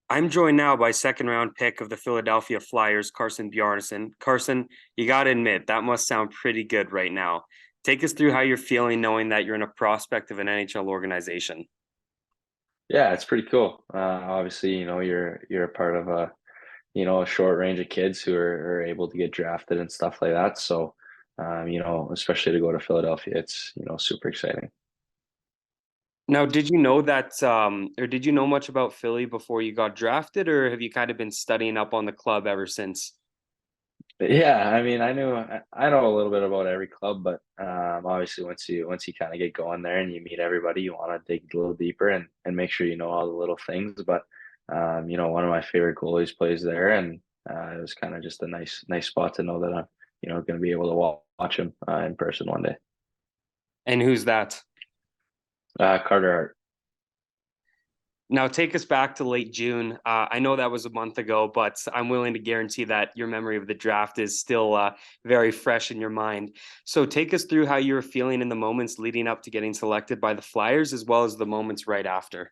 I'm joined now by second round pick of the Philadelphia Flyers, Carson Bjarnason. Carson, you got to admit, that must sound pretty good right now. Take us through how you're feeling knowing that you're in a prospect of an NHL organization. Yeah, it's pretty cool. Obviously, you're a part of a short range of kids who are able to get drafted and stuff like that. So, especially to go to Philadelphia, it's super exciting. Now, did you know that, or did you know much about Philly before you got drafted, or have you kind of been studying up on the club ever since? But yeah, I mean, I know a little bit about every club, but obviously once you kind of get going there and you meet everybody, you want to dig a little deeper and make sure you know all the little things. But one of my favorite goalies plays there, and it was kind of just a nice spot to know that I'm going to be able to watch him in person one day. And who's that? Carter Hart. Now, take us back to late June. I know that was a month ago, but I'm willing to guarantee that your memory of the draft is still very fresh in your mind. So, take us through how you were feeling in the moments leading up to getting selected by the Flyers, as well as the moments right after.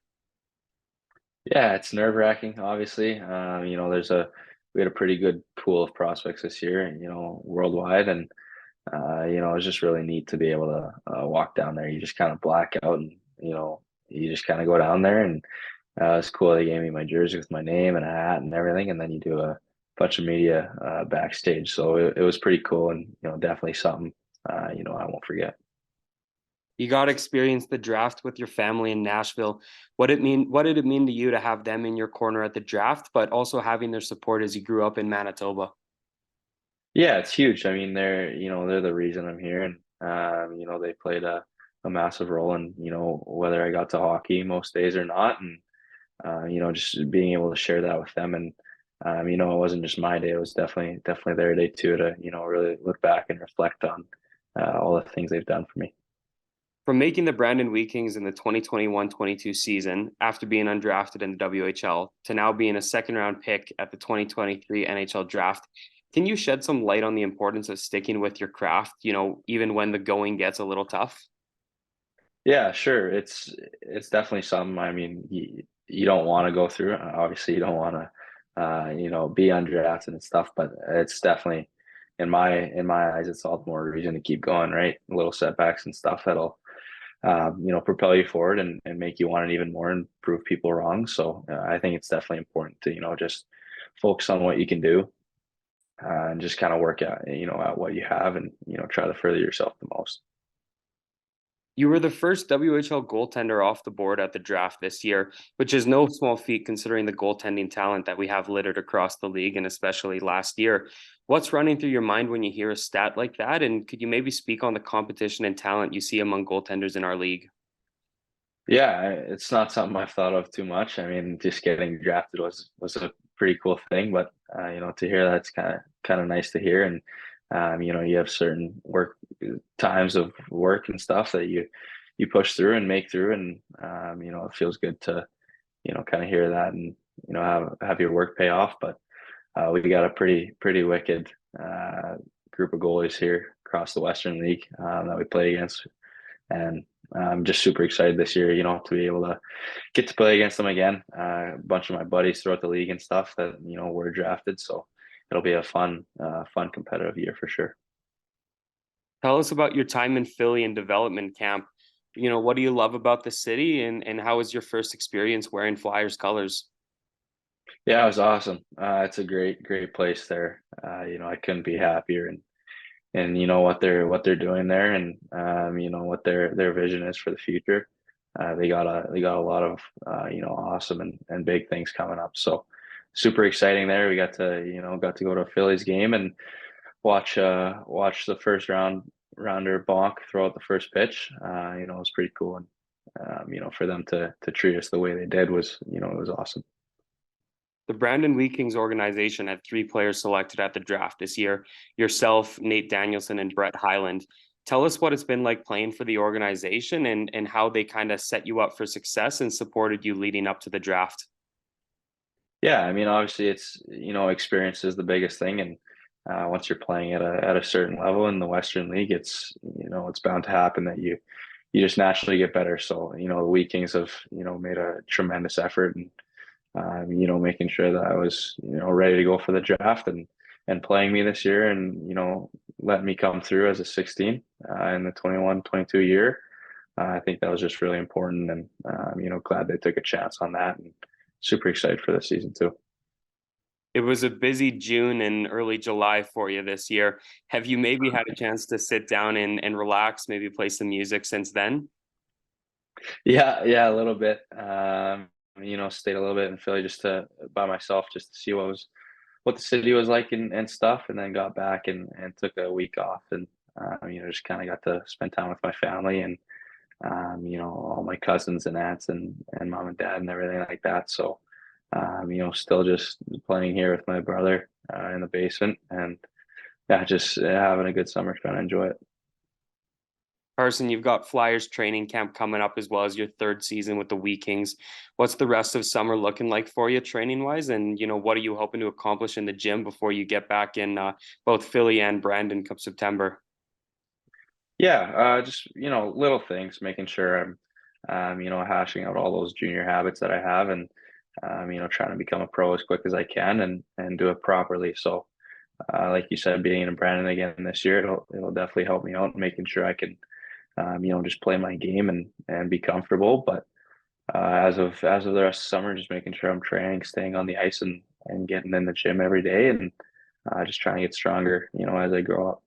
Yeah, it's nerve-wracking, obviously. We had a pretty good pool of prospects this year, worldwide, and it was just really neat to be able to walk down there. You just kind of black out, and you just kind of go down there, and it's cool. They gave me my jersey with my name and a hat and everything, and then you do a bunch of media backstage. So it was pretty cool, and definitely something I won't forget. You got to experience the draft with your family in Nashville. What did it mean to you to have them in your corner at the draft, but also having their support as you grew up in Manitoba? Yeah, it's huge. I mean, they're the reason I'm here, and they played a massive role in whether I got to hockey most days or not, and just being able to share that with them, and it wasn't just my day; it was definitely their day too. To really look back and reflect on all the things they've done for me. From making the Brandon Wheat Kings in the 2021-22 season after being undrafted in the WHL to now being a second round pick at the 2023 NHL draft, can you shed some light on the importance of sticking with your craft, even when the going gets a little tough? Yeah, sure. It's definitely something. I mean, you don't want to go through it. Obviously, you don't want to, be undrafted and stuff. But it's definitely, in my eyes, it's all the more reason to keep going. Right, little setbacks and stuff that'll, propel you forward and make you want it even more and prove people wrong. So I think it's definitely important to just focus on what you can do and just kind of work at what you have and try to further yourself the most. You were the first WHL goaltender off the board at the draft this year, which is no small feat considering the goaltending talent that we have littered across the league and especially last year. What's running through your mind when you hear a stat like that? And could you maybe speak on the competition and talent you see among goaltenders in our league? Yeah, it's not something I've thought of too much. I mean, just getting drafted was a pretty cool thing, but to hear that's kind of nice to hear. And you have certain work times of work and stuff that you push through and make through, and it feels good to kind of hear that and have your work pay off. But we got a pretty wicked group of goalies here across the Western League that we play against, and I'm just super excited this year, to be able to get to play against them again. A bunch of my buddies throughout the league and stuff that were drafted, so it'll be a fun competitive year for sure. Tell us about your time in Philly and development camp. What do you love about the city and how was your first experience wearing Flyers colors? Yeah, it was awesome. It's a great place there. I couldn't be happier, and what they're doing there, and what their vision is for the future. They got a lot of awesome and big things coming up. So super exciting there. We got to go to a Phillies game and watch the first rounder bonk throw out the first pitch. It was pretty cool, and for them to treat us the way they did was it was awesome. The Brandon Wheat Kings organization had three players selected at the draft this year: yourself, Nate Danielson, and Brett Highland. Tell us what it's been like playing for the organization and how they kind of set you up for success and supported you leading up to the draft. Yeah, I mean, obviously, it's experience is the biggest thing, and once you're playing at a certain level in the Western League, it's bound to happen that you just naturally get better. So the Wheat Kings have made a tremendous effort, and making sure that I was, ready to go for the draft and playing me this year and, letting me come through as a 16 in the 21-22 year. I think that was just really important and, glad they took a chance on that and super excited for this season too. It was a busy June and early July for you this year. Have you maybe had a chance to sit down and relax, maybe play some music since then? Yeah, yeah, a little bit. Stayed a little bit in Philly just to by myself just to see what the city was like and stuff, and then got back and took a week off and just kind of got to spend time with my family and all my cousins and aunts and mom and dad and everything like that. So still just playing here with my brother in the basement and yeah, just having a good summer, trying to enjoy it. Carson, you've got Flyers training camp coming up as well as your third season with the Wee Kings. What's the rest of summer looking like for you training wise? And, what are you hoping to accomplish in the gym before you get back in both Philly and Brandon come September? Yeah, just little things, making sure I'm hashing out all those junior habits that I have and trying to become a pro as quick as I can and do it properly. So like you said, being in Brandon again this year, it'll definitely help me out, making sure I can just play my game and be comfortable. But as of the rest of summer, just making sure I'm training, staying on the ice and getting in the gym every day and just trying to get stronger, as I grow up.